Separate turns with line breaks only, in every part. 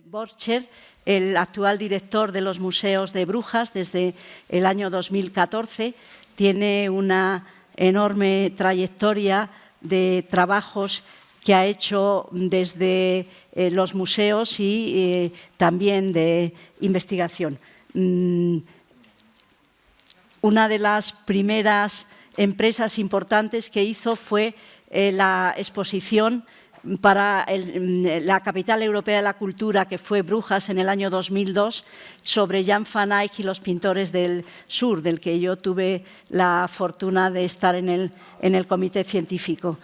Borcher, el actual director de los museos de Brujas desde el año 2014, tiene una enorme trayectoria de trabajos que ha hecho desde los museos y también de investigación. Una de las primeras empresas importantes que hizo fue la exposición para la capital europea de la cultura, que fue Brujas en el año 2002, sobre Jan van Eyck y los pintores del sur, del que yo tuve la fortuna de estar en el comité científico.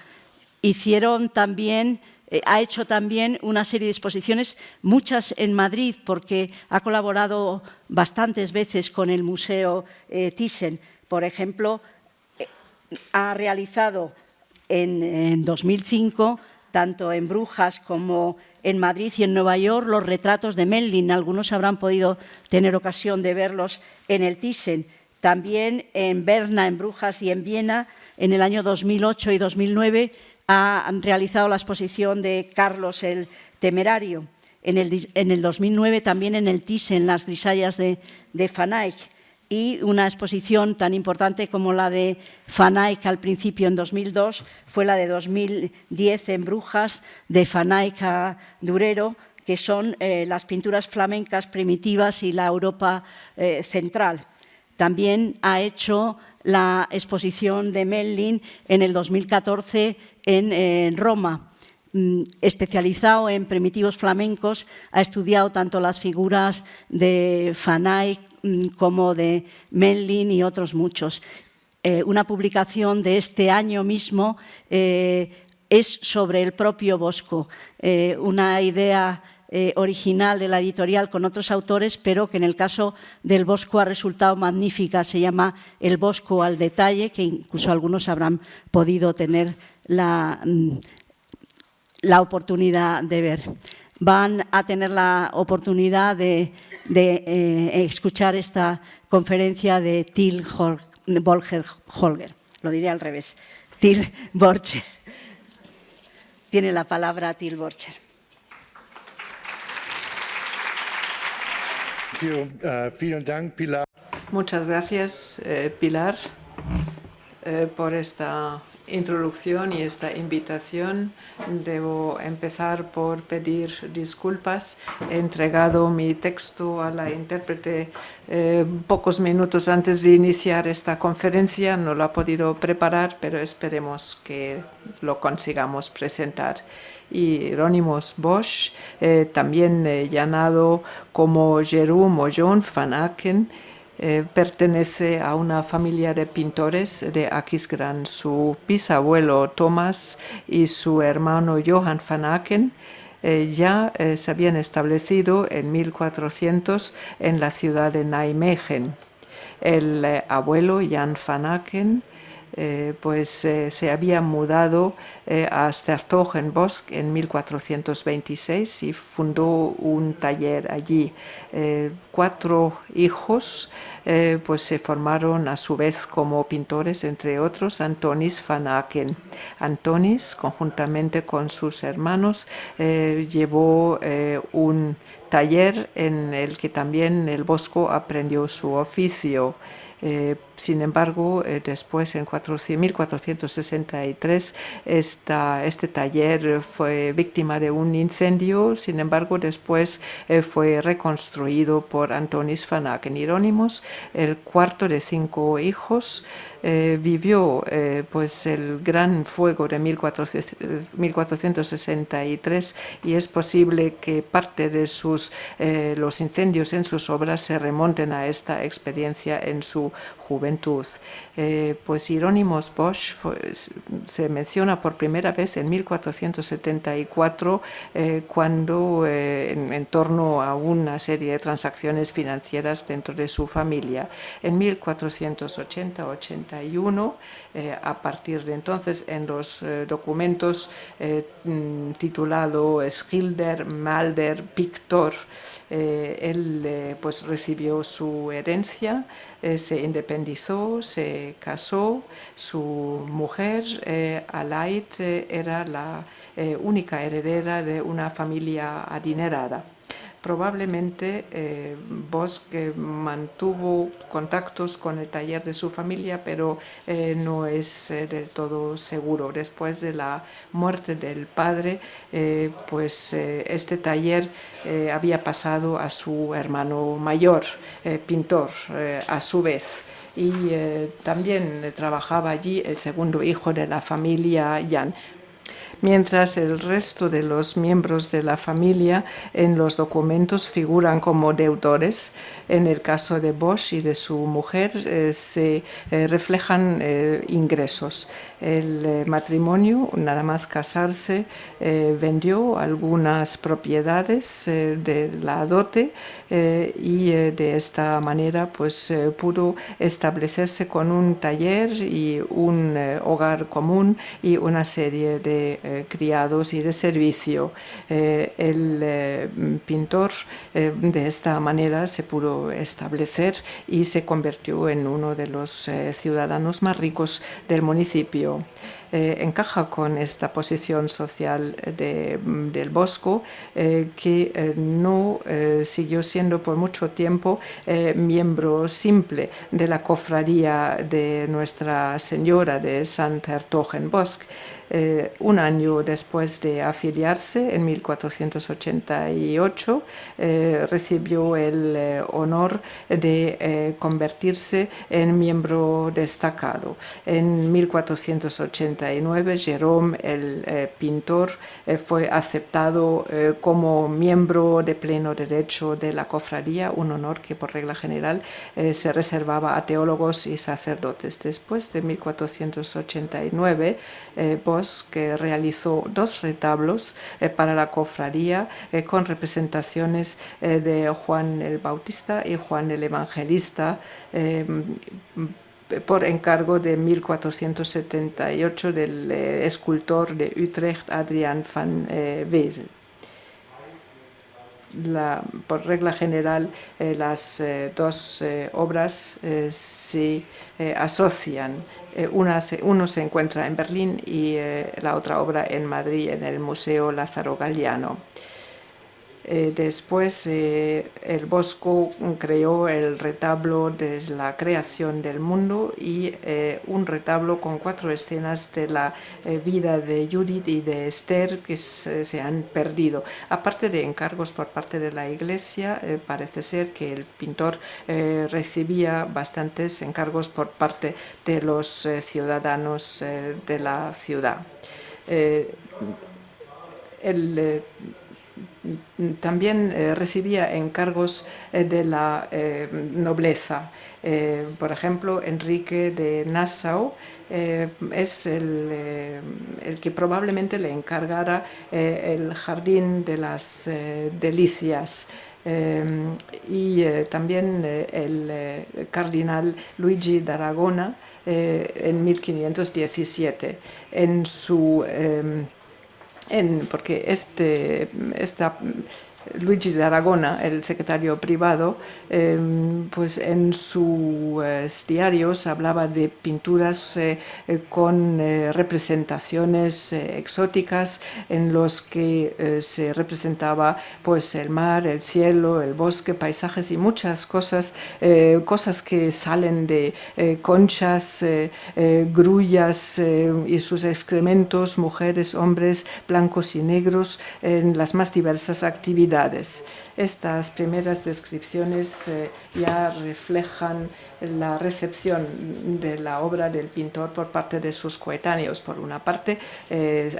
Ha hecho también una serie de exposiciones, muchas en Madrid, porque ha colaborado bastantes veces con el Museo Thyssen. Por ejemplo, ha realizado en 2005, tanto en Brujas como en Madrid y en Nueva York, los retratos de Memling. Algunos habrán podido tener ocasión de verlos en el Thyssen. También en Berna, en Brujas y en Viena, en el año 2008 y 2009, ha realizado la exposición de Carlos el Temerario. En el 2009 también en el Thyssen, las grisallas de Van Eyck. Y una exposición tan importante como la de Van Eyck al principio en 2002 fue la de 2010 en Brujas, de Van Eyck a Durero, que son las pinturas flamencas primitivas y la Europa central. También ha hecho la exposición de Memling en el 2014 en Roma. Especializado en primitivos flamencos, ha estudiado tanto las figuras de Van Eyck como de Memling y otros muchos. Una publicación de este año mismo es sobre el propio Bosco, una idea original de la editorial con otros autores, pero que en el caso del Bosco ha resultado magnífica. Se llama El Bosco al detalle, que incluso algunos habrán podido tener la oportunidad de ver. Van a tener la oportunidad de escuchar esta conferencia de Till Holger. Lo diré al revés. Till Borcher. Tiene la palabra Till Borcher.
Vielen Dank, Pilar.
Muchas gracias, Pilar, por esta introducción y esta invitación. Debo empezar por pedir disculpas. He entregado mi texto a la intérprete pocos minutos antes de iniciar esta conferencia. No lo ha podido preparar, pero esperemos que lo consigamos presentar. Y Hieronymus Bosch, también llamado como Jerome o John van Aken, pertenece a una familia de pintores de Aquisgrán. Su bisabuelo Thomas y su hermano Johan van Aken ya se habían establecido en 1400 en la ciudad de Nijmegen. El abuelo Jan van Aken se había mudado a 's-Hertogenbosch en 1426 y fundó un taller allí. 4 hijos se formaron a su vez como pintores, entre otros Anthonis van Aken. Anthonis, conjuntamente con sus hermanos, llevó un taller en el que también el Bosco aprendió su oficio. Sin embargo, después, en 1463, este taller fue víctima de un incendio. Sin embargo, después fue reconstruido por Anthonis van Aken. Hieronymus, el cuarto de 5 hijos, vivió el gran fuego de 1463 y es posible que parte de los incendios en sus obras se remonten a esta experiencia en su juventud. Hieronymus Bosch se menciona por primera vez en 1474 cuando en torno a una serie de transacciones financieras dentro de su familia. En 1480-81, a partir de entonces, en los documentos titulado Schilder, Malder, Pictor, él recibió su herencia, se independizó, se casó. Su mujer, Aleid, era la única heredera de una familia adinerada. Probablemente Bosch mantuvo contactos con el taller de su familia, pero no es del todo seguro. Después de la muerte del padre, pues este taller había pasado a su hermano mayor, pintor, a su vez. Y también trabajaba allí el segundo hijo de la familia, Jan. Mientras el resto de los miembros de la familia en los documentos figuran como deudores. En el caso de Bosch y de su mujer se reflejan ingresos. El matrimonio, nada más casarse, vendió algunas propiedades de la dote y de esta manera pues pudo establecerse con un taller y un hogar común y una serie de criados y de servicio. El pintor de esta manera se pudo establecer y se convirtió en uno de los ciudadanos más ricos del municipio. Encaja con esta posición social del Bosco, que no siguió siendo por mucho tiempo miembro simple de la cofradía de Nuestra Señora de Sant-Hertogenbosch. Un año después de afiliarse, en 1488, recibió el honor de convertirse en miembro destacado. En 1489, Jerome, el pintor, fue aceptado como miembro de pleno derecho de la cofradía, un honor que por regla general se reservaba a teólogos y sacerdotes. Después de 1489, Bosch realizó 2 retablos para la cofradía con representaciones de Juan el Bautista y Juan el Evangelista, por encargo de 1478 del escultor de Utrecht, Adriaan van Wezel. Por regla general, las dos obras se asocian. Uno se encuentra en Berlín y la otra obra en Madrid, en el Museo Lázaro Galdiano. Después el Bosco creó el retablo de la creación del mundo y un retablo con 4 escenas de la vida de Judith y de Esther que se han perdido. Aparte de encargos por parte de la Iglesia, parece ser que el pintor recibía bastantes encargos por parte de los ciudadanos de la ciudad. También recibía encargos de la nobleza. Por ejemplo, Enrique de Nassau es el que probablemente le encargara el Jardín de las Delicias. Y también el cardenal Luigi d'Aragona en 1517. Porque Luigi d'Aragona, el secretario privado, pues en sus diarios hablaba de pinturas con representaciones exóticas en los que se representaba pues el mar, el cielo, el bosque, paisajes y muchas cosas que salen de conchas, grullas y sus excrementos, mujeres, hombres, blancos y negros, en las más diversas actividades. Estas primeras descripciones ya reflejan la recepción de la obra del pintor por parte de sus coetáneos. Por una parte,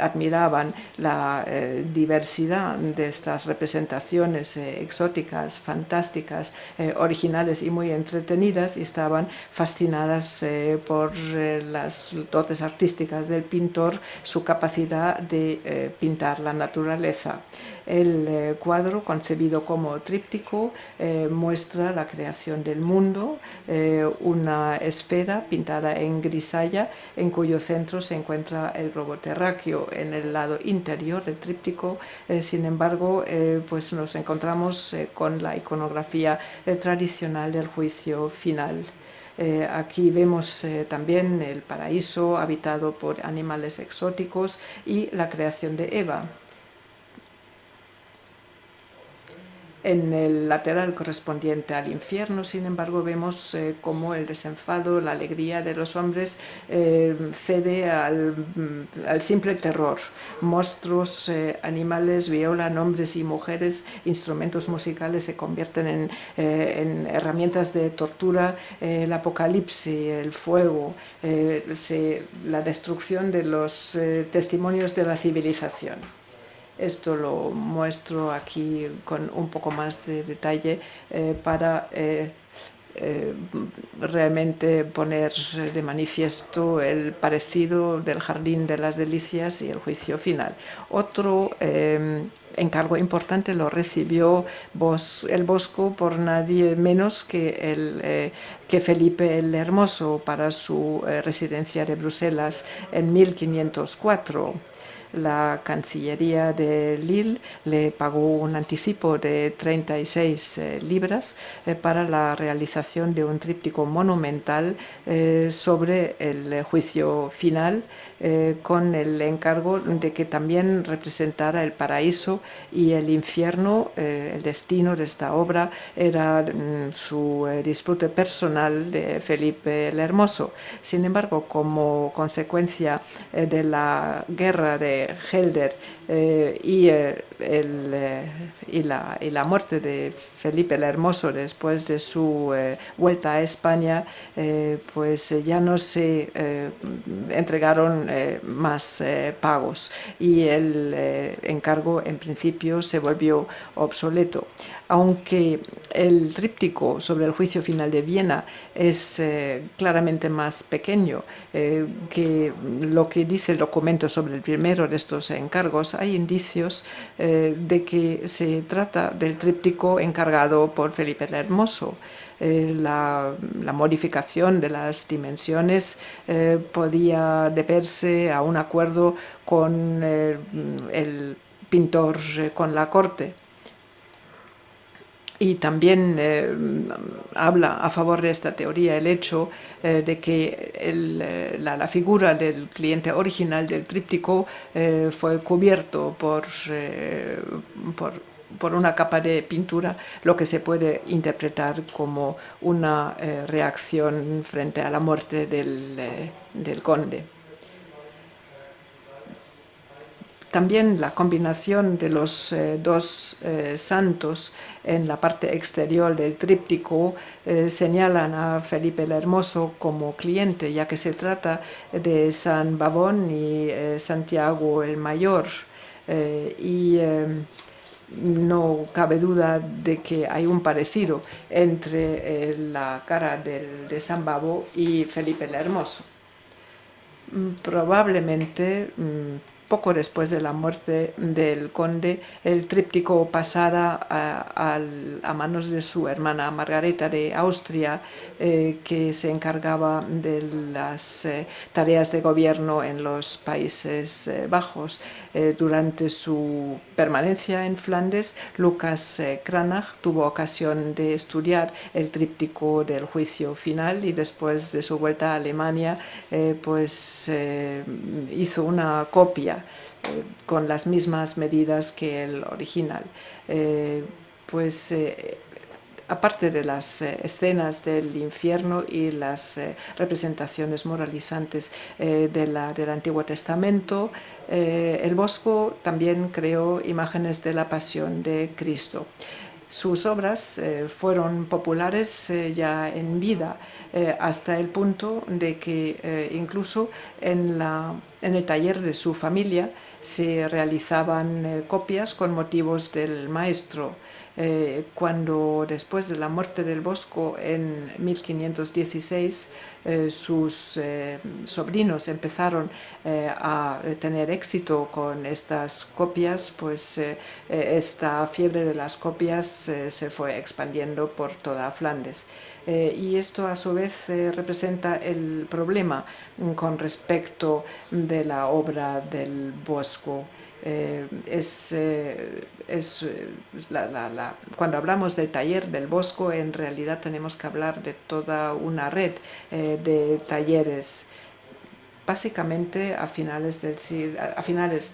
admiraban la diversidad de estas representaciones exóticas, fantásticas, originales y muy entretenidas, y estaban fascinadas por las dotes artísticas del pintor, su capacidad de pintar la naturaleza. El cuadro, concebido como tríptico, muestra la creación del mundo, una esfera pintada en grisalla en cuyo centro se encuentra el globo terráqueo. En el lado interior del tríptico, sin embargo, pues nos encontramos con la iconografía tradicional del juicio final. Aquí vemos también el paraíso habitado por animales exóticos y la creación de Eva. En el lateral correspondiente al infierno, sin embargo, vemos cómo el desenfado, la alegría de los hombres cede al simple terror. Monstruos, animales violan hombres y mujeres, instrumentos musicales se convierten en herramientas de tortura, el apocalipsis, el fuego, la destrucción de los testimonios de la civilización. Esto lo muestro aquí con un poco más de detalle para realmente poner de manifiesto el parecido del Jardín de las Delicias y el juicio final. Otro encargo importante lo recibió el Bosco por nadie menos que Felipe el Hermoso para su residencia de Bruselas en 1504. La Cancillería de Lille le pagó un anticipo de 36 libras para la realización de un tríptico monumental sobre el juicio final, con el encargo de que también representara el paraíso y el infierno. El destino de esta obra era su disfrute personal de Felipe el Hermoso. Sin embargo, como consecuencia de la guerra de Helder y la muerte de Felipe el Hermoso después de su vuelta a España, pues ya no se entregaron más pagos y el encargo en principio se volvió obsoleto. Aunque el tríptico sobre el juicio final de Viena es claramente más pequeño que lo que dice el documento sobre el primero de estos encargos, hay indicios de que se trata del tríptico encargado por Felipe el Hermoso. La modificación de las dimensiones podía deberse a un acuerdo con el pintor, con la corte. Y también habla a favor de esta teoría el hecho de que la figura del cliente original del tríptico fue cubierto por una capa de pintura, lo que se puede interpretar como una reacción frente a la muerte del conde. También la combinación de los dos santos en la parte exterior del tríptico señalan a Felipe el Hermoso como cliente, ya que se trata de San Bavón y Santiago el Mayor. No cabe duda de que hay un parecido entre la cara de San Bavo y Felipe el Hermoso. Probablemente poco después de la muerte del conde, el tríptico pasara a manos de su hermana Margareta de Austria, que se encargaba de las tareas de gobierno en los Países Bajos. Durante su permanencia en Flandes, Lucas Cranach tuvo ocasión de estudiar el tríptico del juicio final y después de su vuelta a Alemania hizo una copia con las mismas medidas que el original. Aparte de las escenas del infierno y las representaciones moralizantes del Antiguo Testamento, el Bosco también creó imágenes de la Pasión de Cristo. Sus obras fueron populares ya en vida, hasta el punto de que incluso en el taller de su familia se realizaban copias con motivos del maestro. Cuando después de la muerte del Bosco en 1516 sus sobrinos empezaron a tener éxito con estas copias, pues esta fiebre de las copias se fue expandiendo por toda Flandes. Y esto a su vez representa el problema con respecto de la obra del Bosco. Cuando hablamos del taller del Bosco, en realidad tenemos que hablar de toda una red de talleres. básicamente a finales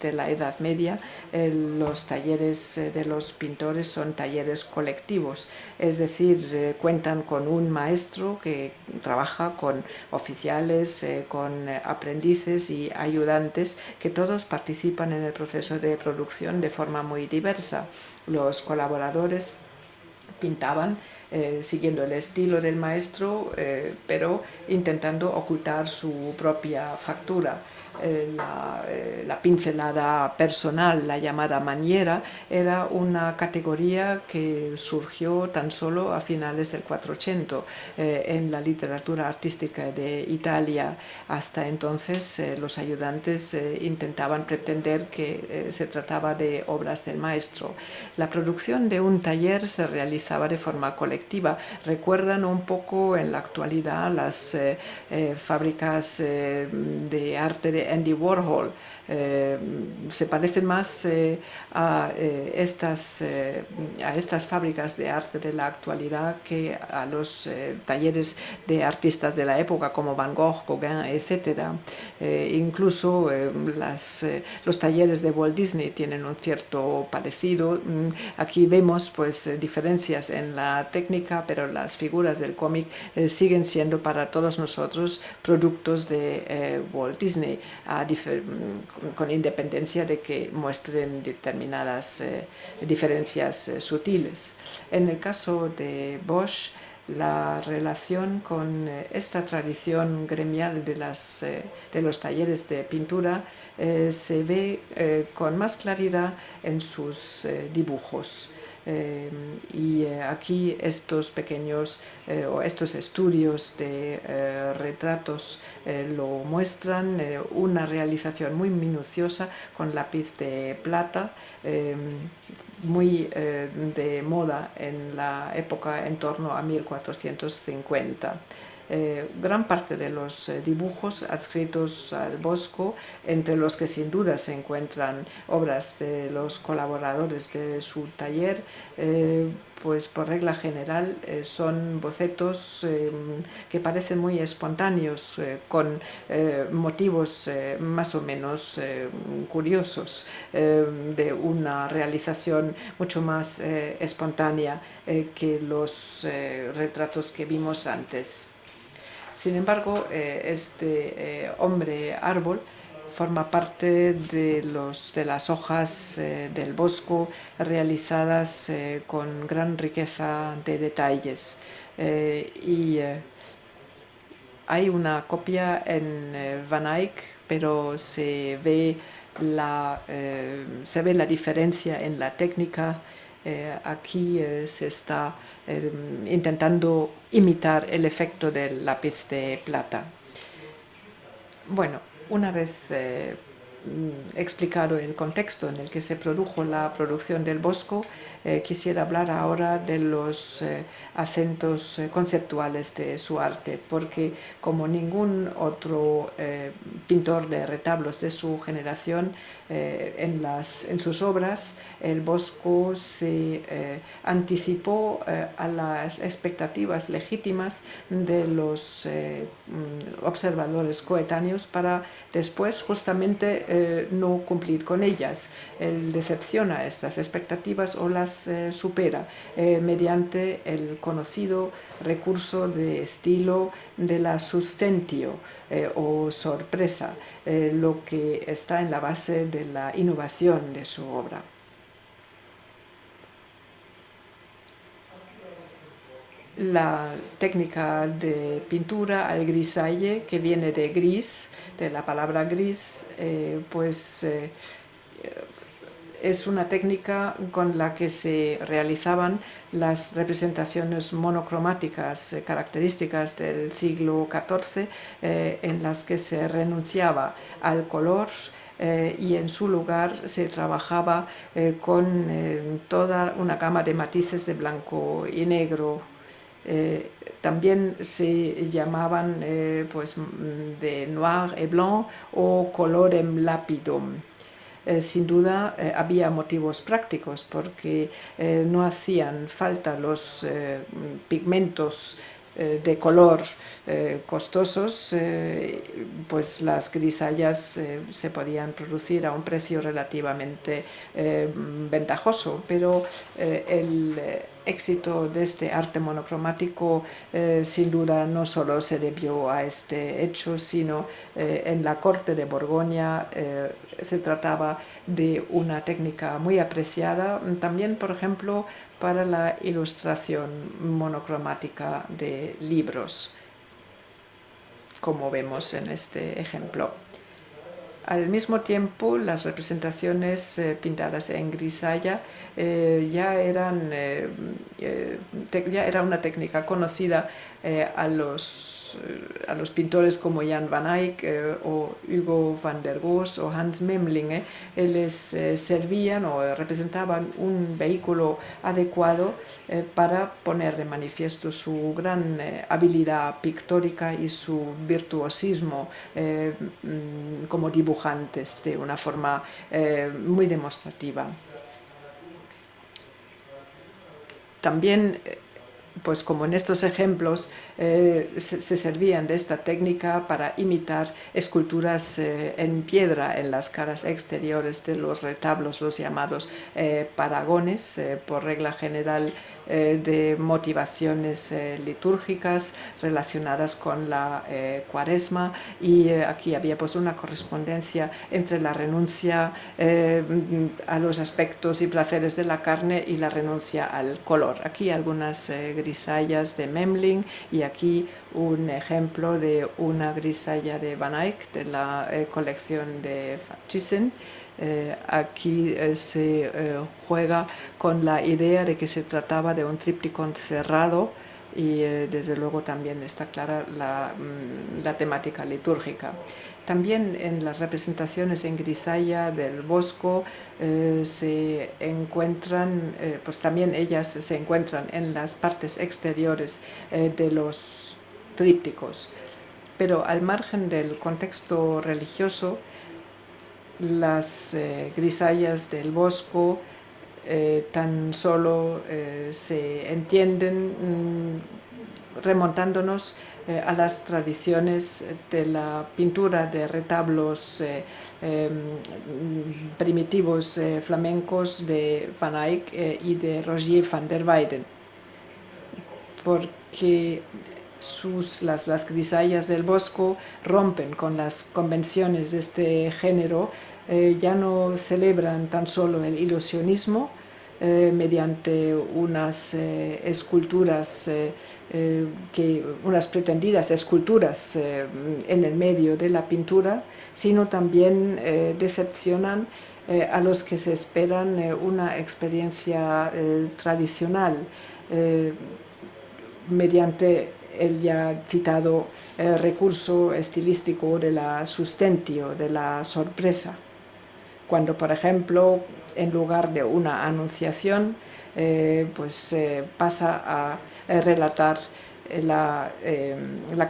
de la Edad Media los talleres de los pintores son talleres colectivos, es decir, cuentan con un maestro que trabaja con oficiales, con aprendices y ayudantes que todos participan en el proceso de producción de forma muy diversa. Los colaboradores pintaban siguiendo el estilo del maestro, pero intentando ocultar su propia factura. La pincelada personal, la llamada maniera, era una categoría que surgió tan solo a finales del 480 en la literatura artística de Italia. Hasta entonces los ayudantes intentaban pretender que se trataba de obras del maestro. La producción de un taller se realizaba de forma colectiva. Recuerdan un poco en la actualidad las fábricas de arte de Andy Warhol. Se parecen más a estas fábricas de arte de la actualidad que a los talleres de artistas de la época como Van Gogh, Gauguin, etc. Incluso los talleres de Walt Disney tienen un cierto parecido. Aquí vemos pues diferencias en la técnica, pero las figuras del cómic siguen siendo para todos nosotros productos de Walt Disney, con independencia de que muestren determinadas diferencias sutiles. En el caso de Bosch, la relación con esta tradición gremial de los talleres de pintura se ve con más claridad en sus dibujos. Y aquí estos pequeños o estos estudios de retratos lo muestran, una realización muy minuciosa con lápiz de plata, muy de moda en la época en torno a 1450. Gran parte de los dibujos adscritos al Bosco, entre los que sin duda se encuentran obras de los colaboradores de su taller, pues por regla general son bocetos que parecen muy espontáneos, con motivos más o menos curiosos, de una realización mucho más espontánea que los retratos que vimos antes. Sin embargo, este hombre árbol forma parte de las hojas del Bosco realizadas con gran riqueza de detalles. Hay una copia en Van Eyck, pero se ve la diferencia en la técnica. Aquí se está intentando imitar el efecto del lápiz de plata. Bueno, una vez explicado el contexto en el que se produjo la producción del Bosco, quisiera hablar ahora de los acentos conceptuales de su arte, porque como ningún otro pintor de retablos de su generación, en sus obras el Bosco se anticipó a las expectativas legítimas de los observadores coetáneos para después justamente no cumplir con ellas. Él decepciona estas expectativas o las supera mediante el conocido recurso de estilo de la sustentio o sorpresa, lo que está en la base de la innovación de su obra. La técnica de pintura al grisaille, que viene de gris, de la palabra gris, es una técnica con la que se realizaban las representaciones monocromáticas características del siglo XIV, en las que se renunciaba al color y en su lugar se trabajaba con toda una gama de matices de blanco y negro. También se llamaban de noir et blanc o colorem lapidum. Sin duda había motivos prácticos, porque no hacían falta los pigmentos de color costosos, pues las grisallas se podían producir a un precio relativamente ventajoso, pero el éxito de este arte monocromático sin duda no solo se debió a este hecho, sino en la corte de Borgoña se trataba de una técnica muy apreciada, también por ejemplo para la ilustración monocromática de libros, como vemos en este ejemplo. Al mismo tiempo, las representaciones pintadas en grisalla ya era una técnica conocida a los pintores como Jan van Eyck o Hugo van der Goes o Hans Memling. Les servían o representaban un vehículo adecuado para poner de manifiesto su gran habilidad pictórica y su virtuosismo como dibujantes de una forma muy demostrativa. También, pues como en estos ejemplos, se servían de esta técnica para imitar esculturas en piedra en las caras exteriores de los retablos, los llamados paragones, por regla general de motivaciones litúrgicas relacionadas con la cuaresma, y aquí había pues una correspondencia entre la renuncia a los aspectos y placeres de la carne y la renuncia al color. Aquí algunas grisallas de Memling y aquí un ejemplo de una grisalla de Van Eyck de la colección de Van Thyssen. Aquí se juega con la idea de que se trataba de un tríptico cerrado y desde luego también está clara la temática litúrgica. También en las representaciones en grisalla del Bosco se encuentran, pues también ellas se encuentran en las partes exteriores de los trípticos, pero al margen del contexto religioso, las grisallas del Bosco tan solo se entienden remontándonos a las tradiciones de la pintura de retablos primitivos flamencos de Van Eyck y de Rogier van der Weyden, porque las grisallas del Bosco rompen con las convenciones de este género, ya no celebran tan solo el ilusionismo mediante unas esculturas, unas pretendidas esculturas en el medio de la pintura, sino también decepcionan a los que se esperan una experiencia tradicional mediante el ya citado recurso estilístico de la sustentio, de la sorpresa. Cuando, por ejemplo, en lugar de una anunciación, pasa a relatar la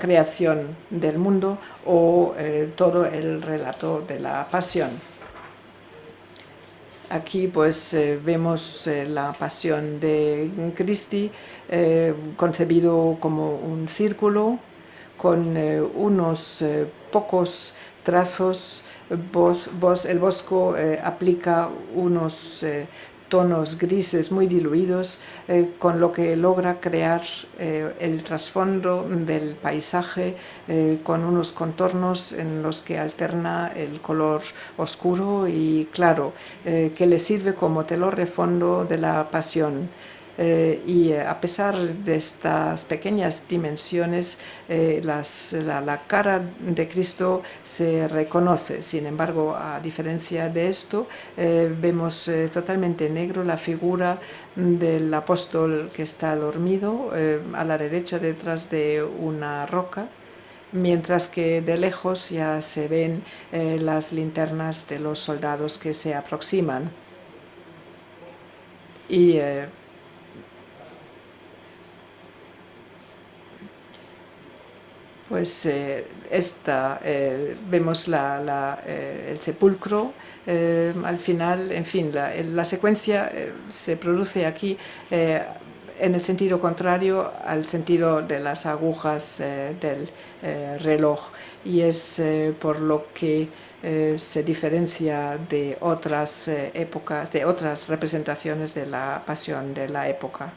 creación del mundo o todo el relato de la pasión. Aquí pues vemos la pasión de Cristi concebido como un círculo con unos pocos trazos. El Bosco aplica unos tonos grises muy diluidos, con lo que logra crear el trasfondo del paisaje con unos contornos en los que alterna el color oscuro y claro, que le sirve como telón de fondo de la pasión. Y a pesar de estas pequeñas dimensiones, la cara de Cristo se reconoce. Sin embargo, a diferencia de esto, vemos totalmente negro la figura del apóstol que está dormido a la derecha detrás de una roca, mientras que de lejos ya se ven las linternas de los soldados que se aproximan. Y pues vemos el sepulcro al final. En fin, la secuencia se produce aquí en el sentido contrario al sentido de las agujas del reloj, y es por lo que se diferencia de otras épocas, de otras representaciones de la pasión de la época.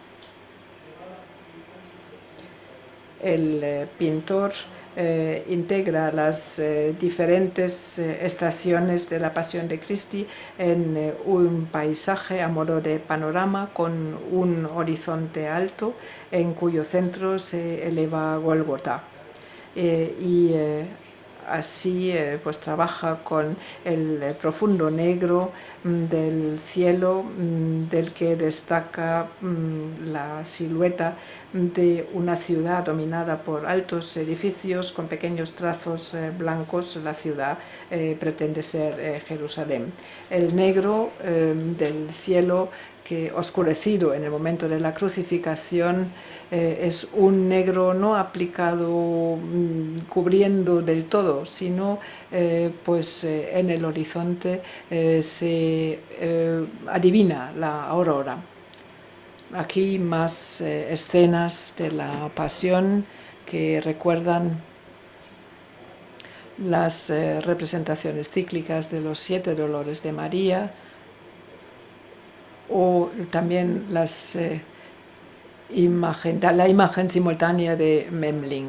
El pintor integra las diferentes estaciones de la Pasión de Cristo en un paisaje a modo de panorama con un horizonte alto en cuyo centro se eleva Gólgota. Así pues trabaja con el profundo negro del cielo, del que destaca la silueta de una ciudad dominada por altos edificios con pequeños trazos blancos. La ciudad pretende ser Jerusalén. El negro del cielo, que oscurecido en el momento de la crucificación, es un negro no aplicado cubriendo del todo, sino pues en el horizonte se adivina la aurora. Aquí más escenas de la pasión que recuerdan las representaciones cíclicas de los 7 dolores de María, o también la imagen simultánea de Memling.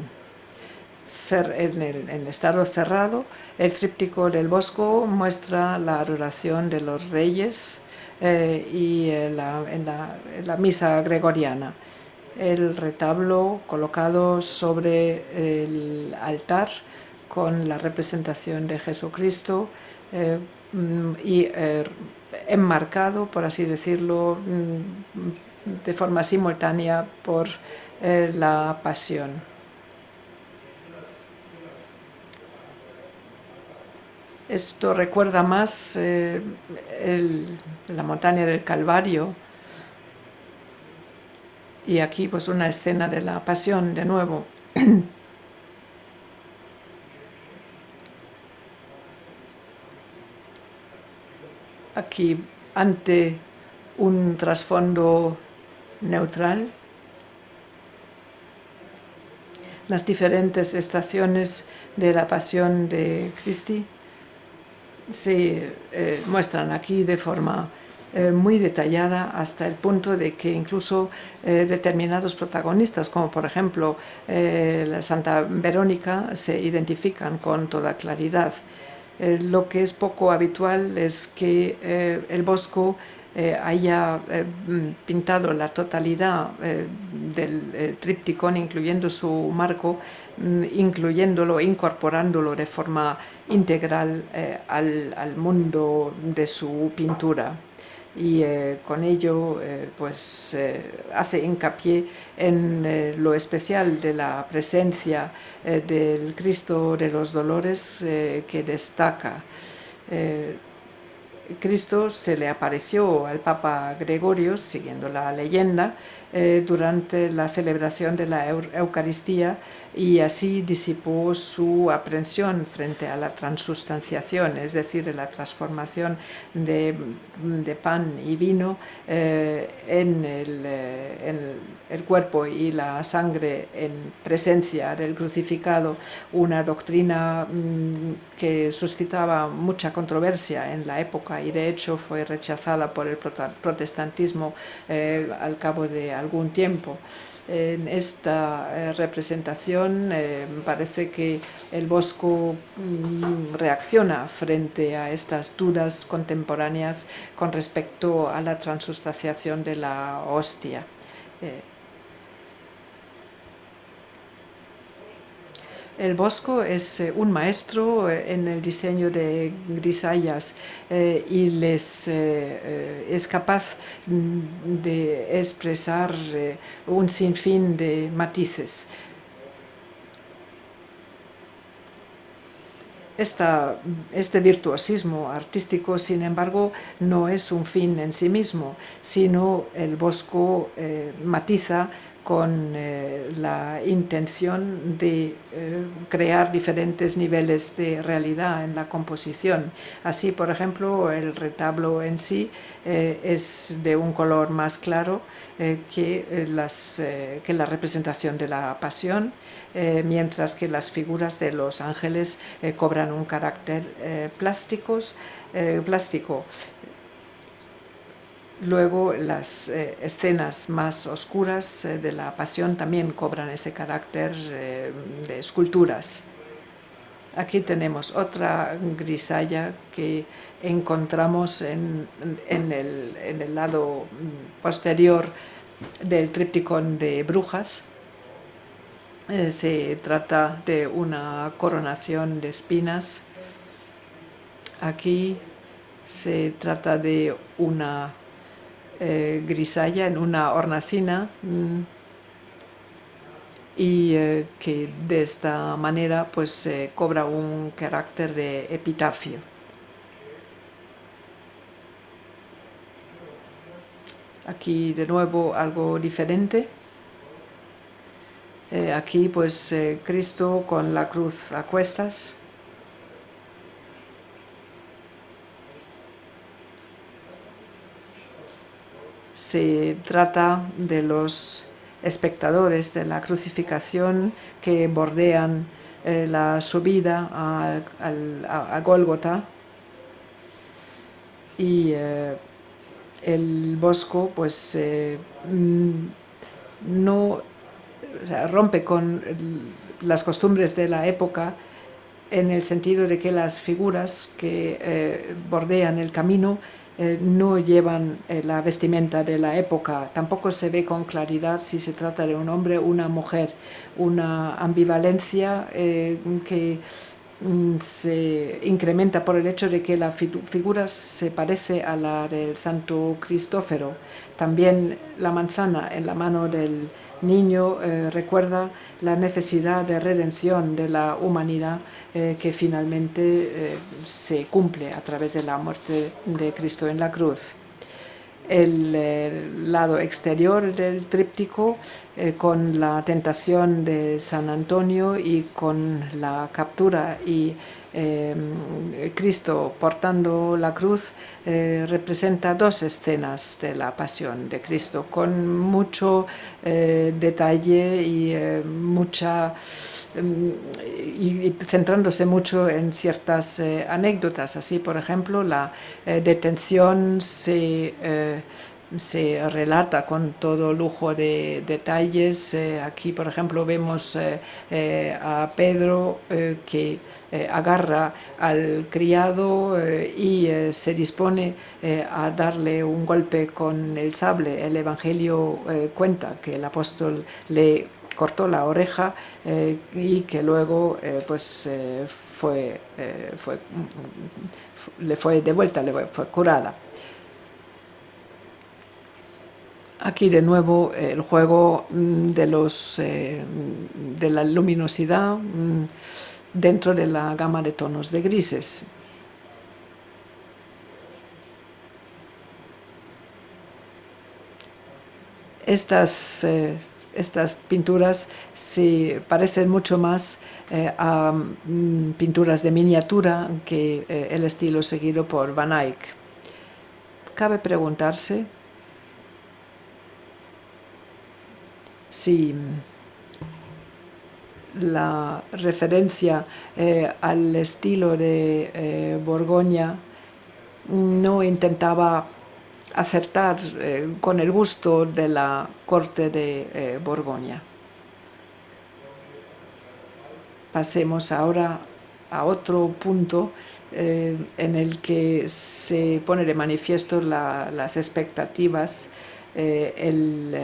En el estado cerrado, el tríptico del Bosco muestra la adoración de los reyes y en la misa gregoriana. El retablo colocado sobre el altar con la representación de Jesucristo y enmarcado, por así decirlo, de forma simultánea por la pasión. Esto recuerda más la montaña del Calvario, y aquí pues una escena de la pasión de nuevo. Aquí, ante un trasfondo neutral, las diferentes estaciones de la pasión de Cristo se muestran aquí de forma muy detallada, hasta el punto de que incluso determinados protagonistas, como por ejemplo la Santa Verónica, se identifican con toda claridad. Lo que es poco habitual es que el Bosco haya pintado la totalidad del tripticón, incluyendo su marco, incorporándolo de forma integral al mundo de su pintura. Y con ello pues hace hincapié en lo especial de la presencia del Cristo de los Dolores, que destaca. Cristo se le apareció al Papa Gregorio, siguiendo la leyenda, durante la celebración de la Eucaristía, y así disipó su aprensión frente a la transustanciación, es decir, la transformación de pan y vino en el cuerpo y la sangre en presencia del crucificado, una doctrina que suscitaba mucha controversia en la época y de hecho fue rechazada por el protestantismo al cabo de algún tiempo. En esta representación parece que el Bosco reacciona frente a estas dudas contemporáneas con respecto a la transustanciación de la hostia. El Bosco es un maestro en el diseño de grisallas y es capaz de expresar un sinfín de matices. Este virtuosismo artístico, sin embargo, no es un fin en sí mismo, sino el Bosco matiza con la intención de crear diferentes niveles de realidad en la composición. Así, por ejemplo, el retablo en sí es de un color más claro que la representación de la Pasión, mientras que las figuras de los ángeles cobran un carácter plástico. Luego las escenas más oscuras de la Pasión también cobran ese carácter de esculturas. Aquí tenemos otra grisalla que encontramos en el lado posterior del tríptico de Brujas. Se trata de una coronación de espinas. Aquí se trata de una grisalla en una hornacina y que de esta manera pues cobra un carácter de epitafio. Aquí de nuevo algo diferente. Aquí pues Cristo con la cruz a cuestas. Se trata de los espectadores de la crucificación que bordean la subida a Gólgota, y el bosco pues no rompe con las costumbres de la época, en el sentido de que las figuras que bordean el camino no llevan la vestimenta de la época. Tampoco se ve con claridad si se trata de un hombre o una mujer. Una ambivalencia que se incrementa por el hecho de que la figura se parece a la del Santo Cristóforo. También la manzana en la mano del niño recuerda la necesidad de redención de la humanidad que finalmente se cumple a través de la muerte de Cristo en la cruz. El lado exterior del tríptico con la tentación de San Antonio y con la captura y Cristo portando la cruz representa dos escenas de la pasión de Cristo con mucho detalle y y centrándose mucho en ciertas anécdotas. Así, por ejemplo, la detención se relata con todo lujo de detalles. Aquí, por ejemplo, vemos a Pedro que agarra al criado y se dispone a darle un golpe con el sable. El Evangelio cuenta que el apóstol le cortó la oreja y que luego le fue devuelta, fue curada. Aquí de nuevo el juego de la luminosidad dentro de la gama de tonos de grises. Estas pinturas se parecen mucho más a pinturas de miniatura que el estilo seguido por Van Eyck. Cabe preguntarse si la referencia al estilo de Borgoña no intentaba acertar con el gusto de la corte de Borgoña. Pasemos ahora a otro punto en el que se pone de manifiesto las expectativas, el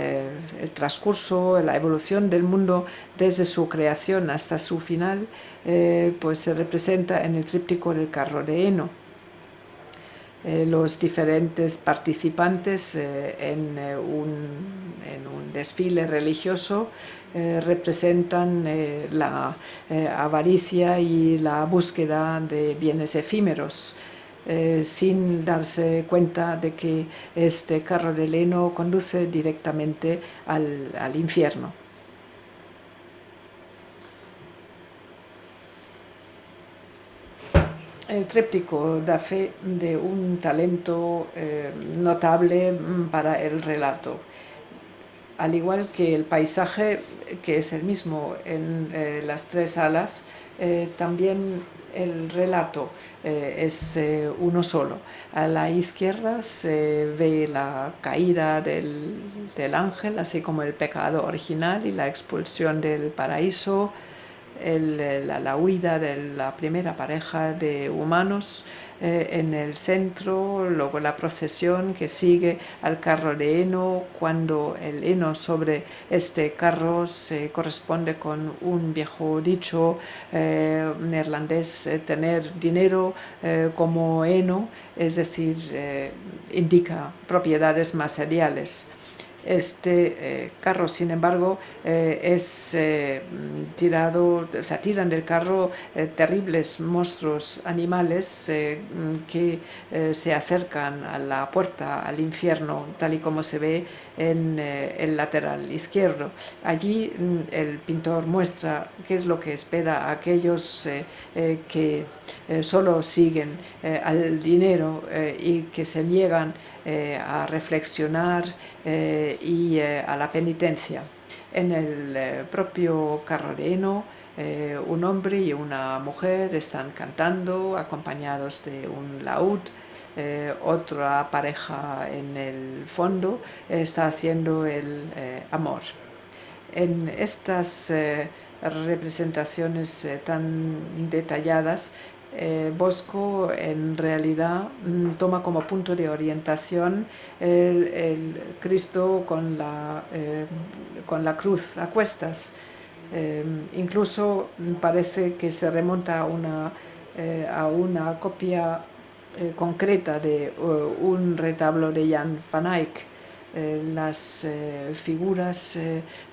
transcurso, la evolución del mundo desde su creación hasta su final, pues se representa en el tríptico del carro de heno. Los diferentes participantes en un desfile religioso representan la avaricia y la búsqueda de bienes efímeros. sin darse cuenta de que este carro de heno conduce directamente al infierno. El tríptico da fe de un talento notable para el relato. Al igual que el paisaje, que es el mismo en las tres alas, también el relato es uno solo. A la izquierda se ve la caída del ángel, así como el pecado original y la expulsión del paraíso, la huida de la primera pareja de humanos en el centro, luego la procesión que sigue al carro de heno, cuando el heno sobre este carro se corresponde con un viejo dicho neerlandés, tener dinero como heno, es decir, indica propiedades materiales. Este carro, sin embargo, es tirado, o sea, tiran del carro terribles monstruos animales que se acercan a la puerta, al infierno, tal y como se ve en el lateral izquierdo. Allí el pintor muestra qué es lo que espera a aquellos que solo siguen al dinero y que se niegan a reflexionar y a la penitencia. En el propio carro de heno, un hombre y una mujer están cantando acompañados de un laúd. Otra pareja en el fondo está haciendo el amor. En estas representaciones tan detalladas, Bosco en realidad toma como punto de orientación el Cristo con la cruz a cuestas. Incluso parece que se remonta a una copia concreta de un retablo de Jan van Eyck. Las figuras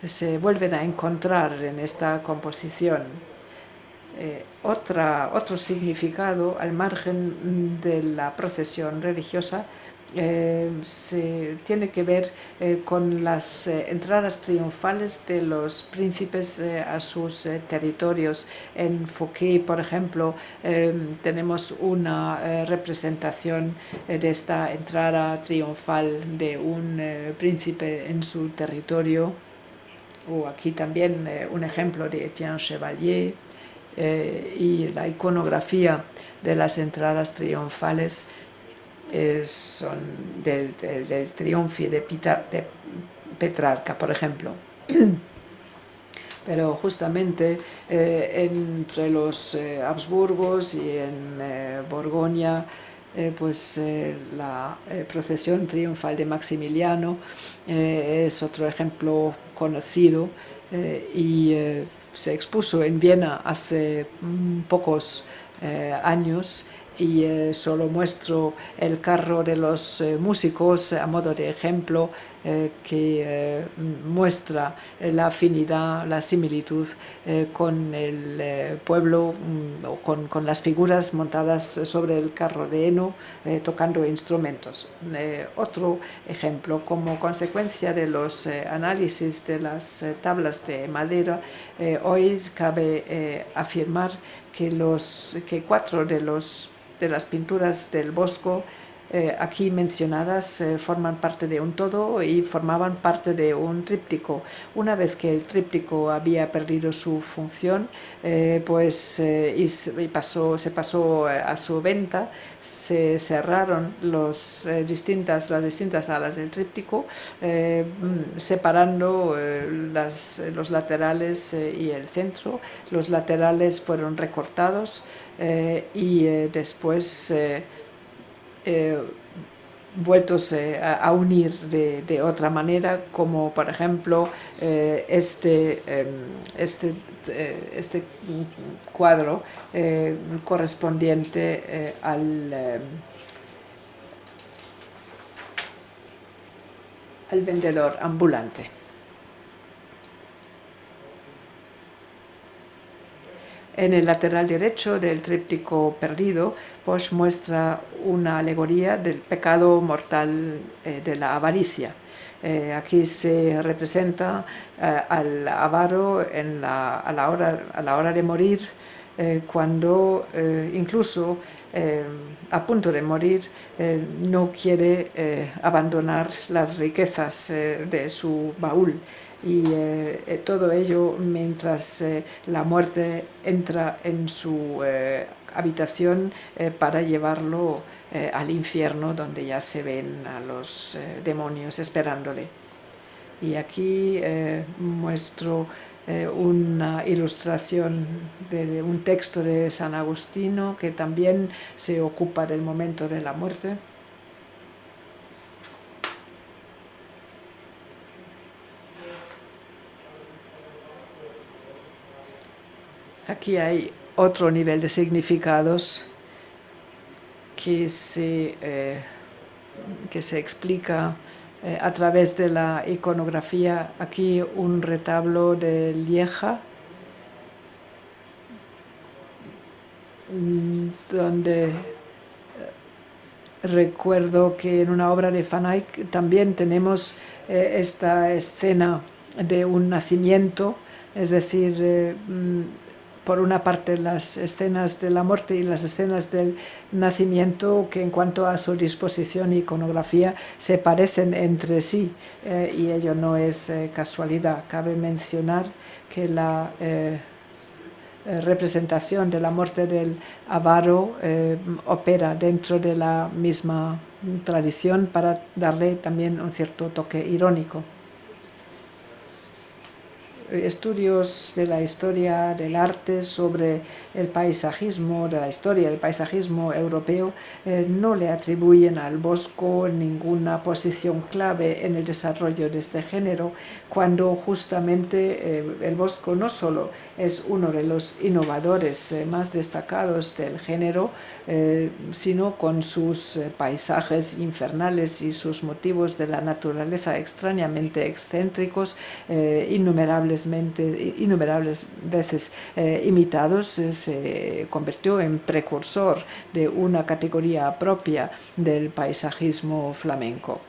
se vuelven a encontrar en esta composición. Otro significado al margen de la procesión religiosa se tiene que ver con las entradas triunfales de los príncipes a sus territorios. En Fouquet, por ejemplo, tenemos una representación de esta entrada triunfal de un príncipe en su territorio, o aquí también un ejemplo de Etienne Chevalier. Y la iconografía de las entradas triunfales son del triunfo de Petrarca, por ejemplo. Pero justamente entre los Habsburgos y en Borgoña, la procesión triunfal de Maximiliano es otro ejemplo conocido y se expuso en Viena hace pocos años, y solo muestro el carro de los músicos a modo de ejemplo que muestra la afinidad, la similitud con el pueblo, o con las figuras montadas sobre el carro de heno tocando instrumentos. Otro ejemplo, como consecuencia de los análisis de las tablas de madera, hoy cabe afirmar que 4 de las pinturas del Bosco aquí mencionadas forman parte de un todo y formaban parte de un tríptico. Una vez que el tríptico había perdido su función, se pasó a su venta, se cerraron las distintas alas del tríptico, separando los laterales y el centro. Los laterales fueron recortados y después vueltos a unir de otra manera, como por ejemplo este cuadro correspondiente al vendedor ambulante. En el lateral derecho del tríptico perdido, Bosch muestra una alegoría del pecado mortal de la avaricia. Aquí se representa al avaro a la hora de morir, cuando incluso a punto de morir no quiere abandonar las riquezas de su baúl. Y todo ello mientras la muerte entra en su habitación para llevarlo al infierno, donde ya se ven a los demonios esperándole. Y aquí muestro una ilustración de un texto de San Agustino que también se ocupa del momento de la muerte. Aquí hay otro nivel de significados que se explica a través de la iconografía. Aquí un retablo de Lieja, donde recuerdo que en una obra de Van Eyck también tenemos esta escena de un nacimiento, es decir, por una parte las escenas de la muerte y las escenas del nacimiento, que en cuanto a su disposición y iconografía se parecen entre sí, y ello no es casualidad. Cabe mencionar que la representación de la muerte del avaro opera dentro de la misma tradición para darle también un cierto toque irónico. Estudios de la historia del arte sobre el paisajismo, de la historia del paisajismo europeo, no le atribuyen al Bosco ninguna posición clave en el desarrollo de este género, cuando justamente el Bosco no solo es uno de los innovadores más destacados del género, sino con sus paisajes infernales y sus motivos de la naturaleza extrañamente excéntricos, innumerables veces imitados, se convirtió en precursor de una categoría propia del paisajismo flamenco.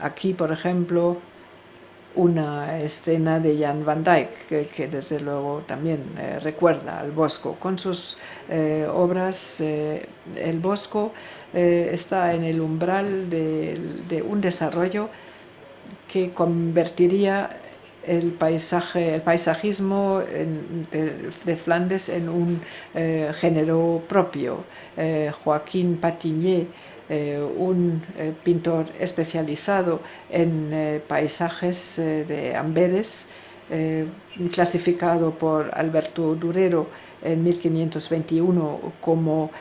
Aquí, por ejemplo, una escena de Jan van Dyck, que desde luego también recuerda al Bosco. Con sus obras, el Bosco está en el umbral de un desarrollo que convertiría el paisajismo de Flandes en un género propio. Joaquín Patigné, un pintor especializado en paisajes de Amberes, clasificado por Alberto Durero en 1521 como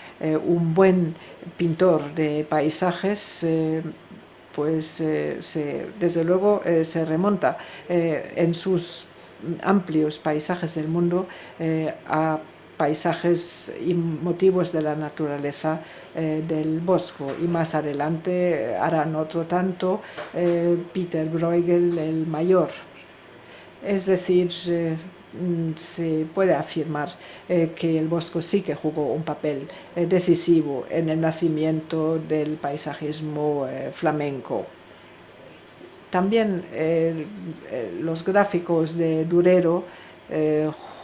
un buen pintor de paisajes, pues desde luego se remonta en sus amplios paisajes del mundo a paisajes y motivos de la naturaleza del Bosco, y más adelante harán otro tanto Peter Bruegel el Mayor. Es decir, se puede afirmar que el Bosco sí que jugó un papel decisivo en el nacimiento del paisajismo flamenco. También los gráficos de Durero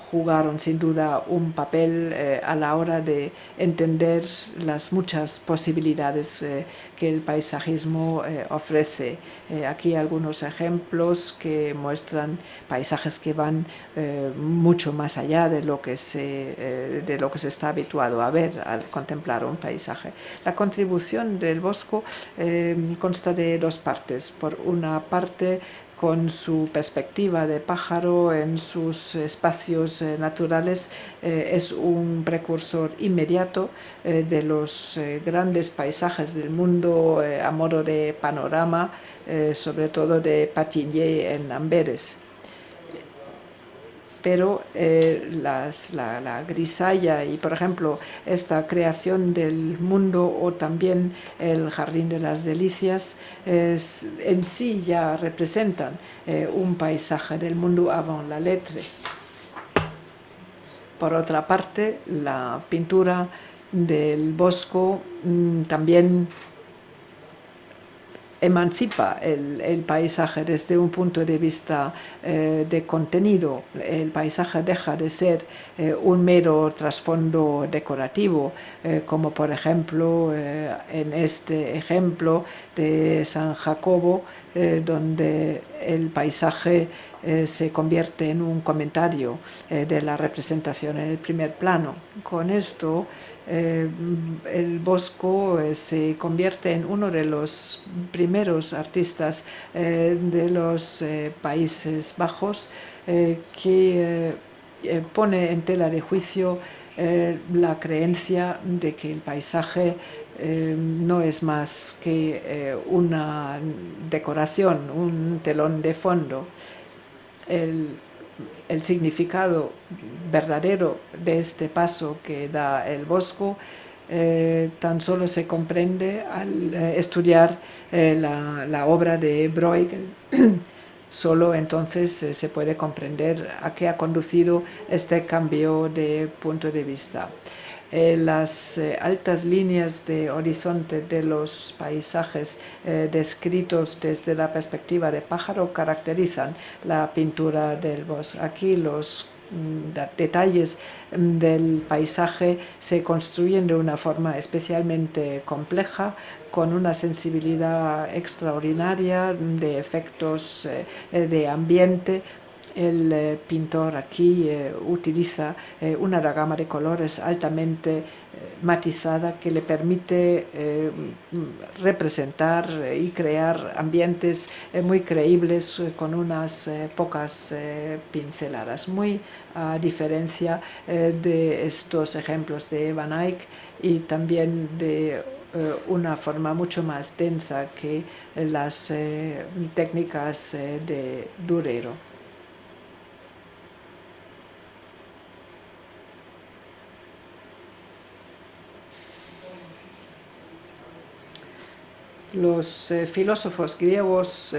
jugaron sin duda un papel a la hora de entender las muchas posibilidades que el paisajismo ofrece. Aquí algunos ejemplos que muestran paisajes que van mucho más allá de lo que se está habituado a ver al contemplar un paisaje. La contribución del Bosco consta de dos partes. Por una parte, con su perspectiva de pájaro en sus espacios naturales, es un precursor inmediato de los grandes paisajes del mundo a modo de panorama, sobre todo de Patigné en Amberes. Pero la grisalla y, por ejemplo, esta creación del mundo, o también el Jardín de las Delicias, en sí ya representan un paisaje del mundo avant la lettre. Por otra parte, la pintura del Bosco también emancipa el paisaje desde un punto de vista de contenido. El paisaje deja de ser un mero trasfondo decorativo, como por ejemplo en este ejemplo de San Jacobo, donde el paisaje se convierte en un comentario de la representación en el primer plano. Con esto, el Bosco se convierte en uno de los primeros artistas de los Países Bajos que pone en tela de juicio la creencia de que el paisaje no es más que una decoración, un telón de fondo. El significado verdadero de este paso que da el Bosco tan solo se comprende al estudiar la obra de Bruegel. Solo entonces se puede comprender a qué ha conducido este cambio de punto de vista. Las altas líneas de horizonte de los paisajes descritos desde la perspectiva de pájaro caracterizan la pintura del Bosco. Aquí los detalles del paisaje se construyen de una forma especialmente compleja, con una sensibilidad extraordinaria de efectos de ambiente. El pintor aquí utiliza una gama de colores altamente matizada que le permite representar y crear ambientes muy creíbles con unas pocas pinceladas, muy a diferencia de estos ejemplos de Van Eyck y también de una forma mucho más densa que las técnicas de Durero. Los filósofos griegos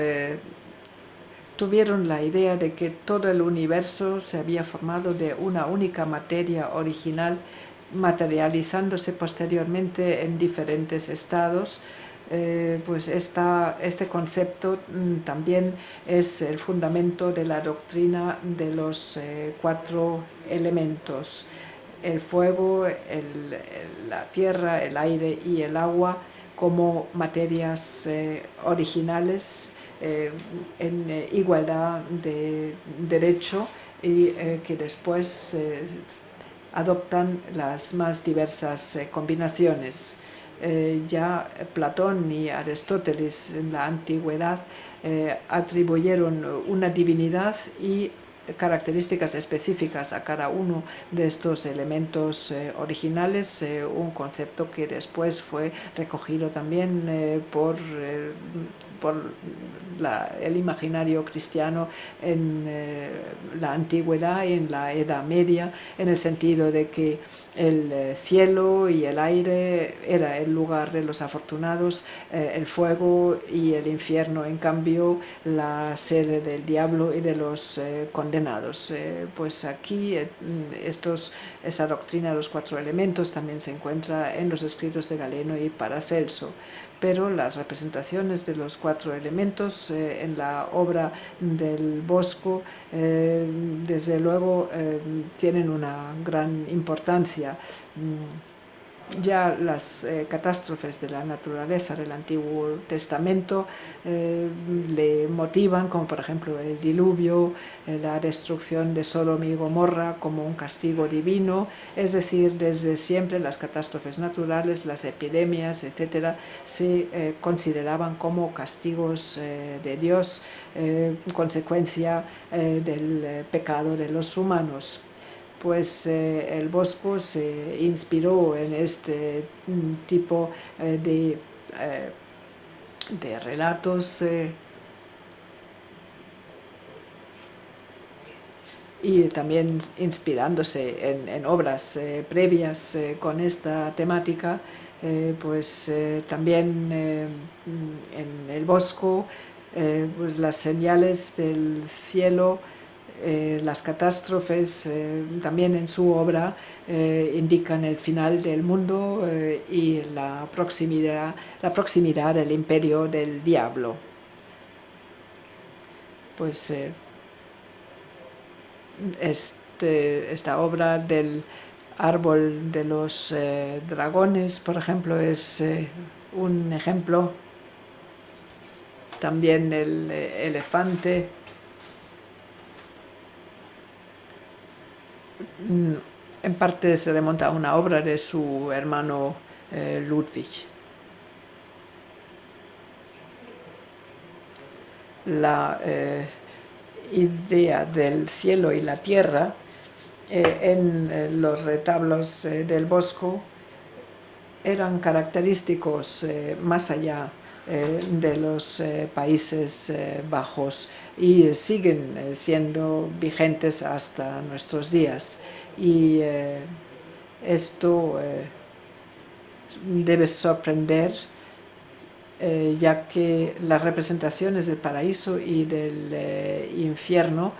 tuvieron la idea de que todo el universo se había formado de una única materia original, materializándose posteriormente en diferentes estados. Pues este concepto también es el fundamento de la doctrina de los 4 elementos: el fuego, la tierra, el aire y el agua, como materias originales en igualdad de derecho y que después adoptan las más diversas combinaciones. Ya Platón y Aristóteles en la antigüedad atribuyeron una divinidad y características específicas a cada uno de estos elementos originales, un concepto que después fue recogido también por el imaginario cristiano en la antigüedad y en la Edad Media, en el sentido de que el cielo y el aire era el lugar de los afortunados, el fuego y el infierno, en cambio, la sede del diablo y de los condenados. Pues aquí esa doctrina de los 4 elementos también se encuentra en los escritos de Galeno y Paracelso, pero las representaciones de los 4 elementos en la obra del Bosco desde luego tienen una gran importancia. Ya las catástrofes de la naturaleza del Antiguo Testamento le motivan, como por ejemplo el diluvio, la destrucción de Sodoma y Gomorra como un castigo divino. Es decir, desde siempre las catástrofes naturales, las epidemias, etcétera, se consideraban como castigos de Dios, consecuencia del pecado de los humanos. Pues el Bosco se inspiró en este tipo de relatos y también inspirándose en obras previas con esta temática, pues también en el Bosco pues las señales del cielo Las catástrofes también en su obra indican el final del mundo y la proximidad del imperio del diablo. Pues esta obra del árbol de los dragones, por ejemplo, es un ejemplo. También el elefante. En parte se remonta a una obra de su hermano Ludwig. La idea del cielo y la tierra en los retablos del Bosco eran característicos más allá de los Países Bajos y siguen siendo vigentes hasta nuestros días. Y esto debe sorprender, ya que las representaciones del paraíso y del infierno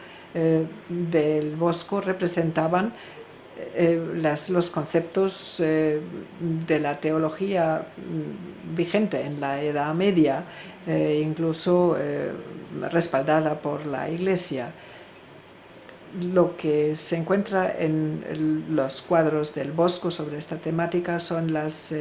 del Bosco representaban los conceptos de la teología vigente en la Edad Media, incluso respaldada por la Iglesia. Lo que se encuentra en los cuadros del Bosco sobre esta temática son las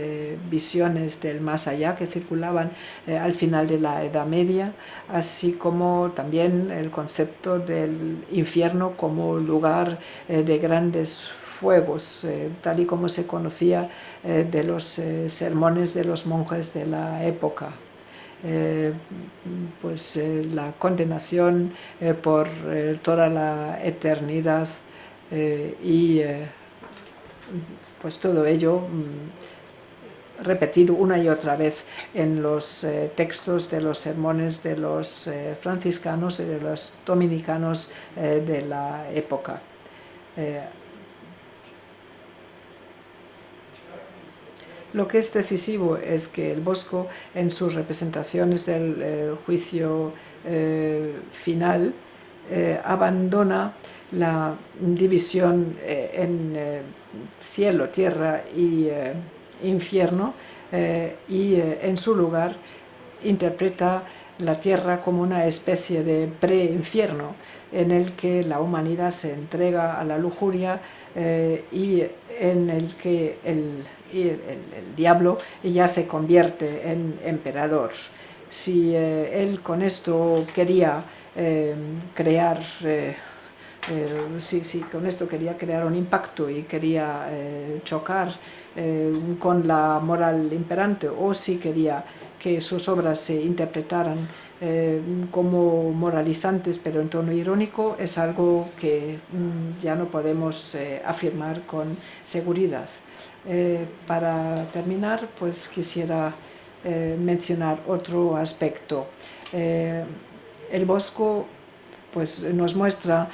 visiones del más allá que circulaban al final de la Edad Media, así como también el concepto del infierno como lugar de grandes fuegos, tal y como se conocía de los sermones de los monjes de la época. La condenación por toda la eternidad y pues todo ello repetido una y otra vez en los textos de los sermones de los franciscanos y de los dominicanos de la época. Lo que es decisivo es que el Bosco, en sus representaciones del juicio final, abandona la división en cielo, tierra y infierno y en su lugar interpreta la tierra como una especie de pre-infierno en el que la humanidad se entrega a la lujuria y en el que el diablo ya se convierte en emperador. Si él con esto quería crear si con esto quería crear un impacto y quería chocar con la moral imperante, o si quería que sus obras se interpretaran como moralizantes pero en tono irónico, es algo que ya no podemos afirmar con seguridad. Para terminar, pues quisiera mencionar otro aspecto. El Bosco pues, nos muestra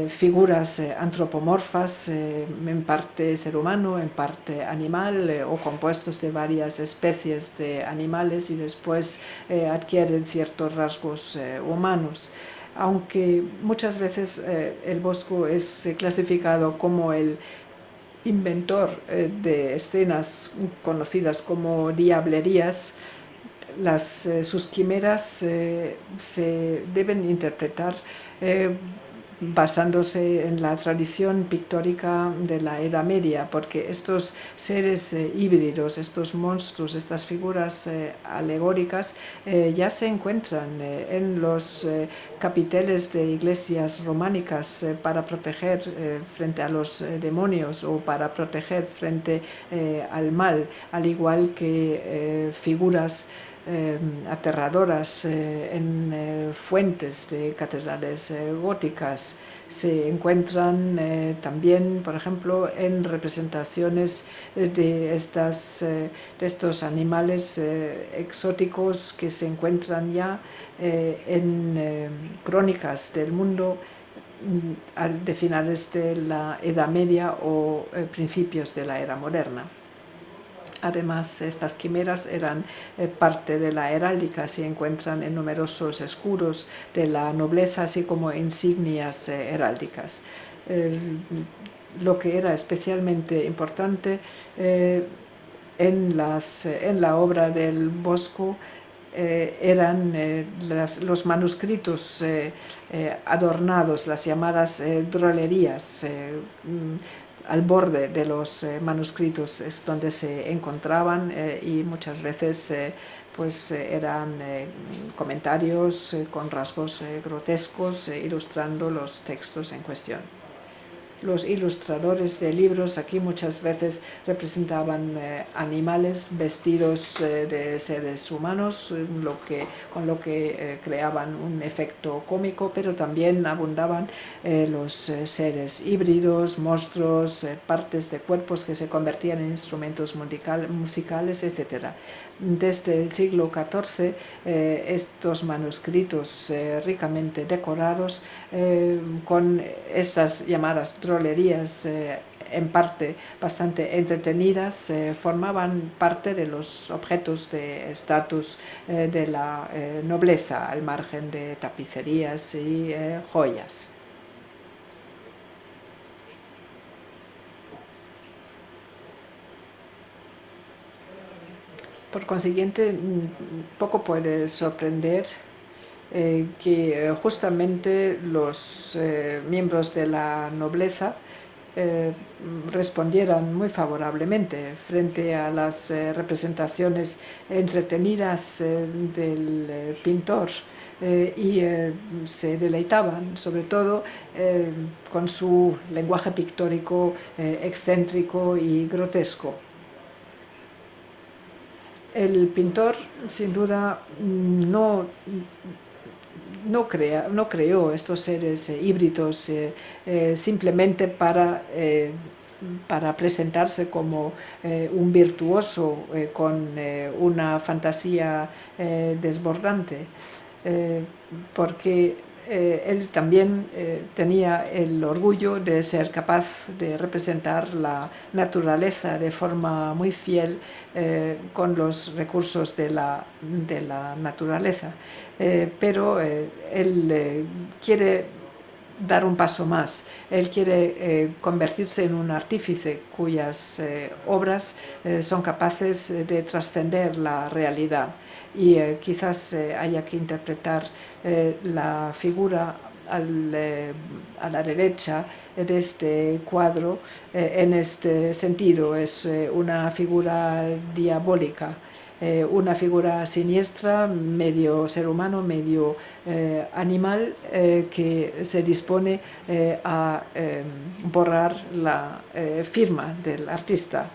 figuras antropomorfas, en parte ser humano, en parte animal, o compuestos de varias especies de animales y después adquieren ciertos rasgos humanos. Aunque muchas veces el Bosco es clasificado como el inventor de escenas conocidas como diablerías, sus quimeras se deben interpretar basándose en la tradición pictórica de la Edad Media, porque estos seres híbridos, estos monstruos, estas figuras alegóricas ya se encuentran en los capiteles de iglesias románicas para proteger frente a los demonios o para proteger frente al mal, al igual que figuras aterradoras en fuentes de catedrales góticas. Se encuentran también, por ejemplo, en representaciones de estos animales exóticos que se encuentran ya en crónicas del mundo de finales de la Edad Media o principios de la era moderna. Además, estas quimeras eran parte de la heráldica, se encuentran en numerosos escudos de la nobleza, así como insignias heráldicas. Lo que era especialmente importante en la obra del Bosco eran los manuscritos adornados, las llamadas drolerías. Al borde de los manuscritos es donde se encontraban y muchas veces pues eran comentarios con rasgos grotescos ilustrando los textos en cuestión. Los ilustradores de libros aquí muchas veces representaban animales vestidos de seres humanos, con lo que creaban un efecto cómico, pero también abundaban los seres híbridos, monstruos, partes de cuerpos que se convertían en instrumentos musicales, etc. Desde el siglo XIV, estos manuscritos ricamente decorados con estas llamadas drolerías en parte bastante entretenidas, formaban parte de los objetos de estatus de la nobleza, al margen de tapicerías y joyas. Por consiguiente, poco puede sorprender que justamente los miembros de la nobleza respondieran muy favorablemente frente a las representaciones entretenidas del pintor y se deleitaban sobre todo con su lenguaje pictórico excéntrico y grotesco. El pintor, sin duda, no creó estos seres híbridos simplemente para presentarse como un virtuoso con una fantasía desbordante, porque él también tenía el orgullo de ser capaz de representar la naturaleza de forma muy fiel con los recursos de la naturaleza. Pero él quiere dar un paso más. Él quiere convertirse en un artífice cuyas obras son capaces de trascender la realidad. Y quizás haya que interpretar la figura a la derecha de este cuadro en este sentido. Es una figura diabólica, una figura siniestra, medio ser humano, medio animal, que se dispone a borrar la firma del artista.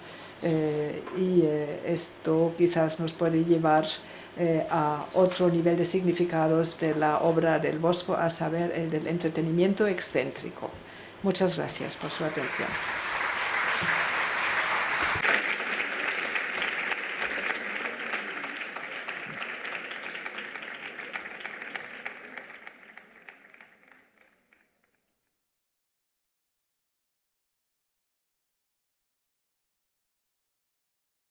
Y esto quizás nos puede llevar a otro nivel de significados de la obra del Bosco, a saber, el del entretenimiento excéntrico. Muchas gracias por su atención.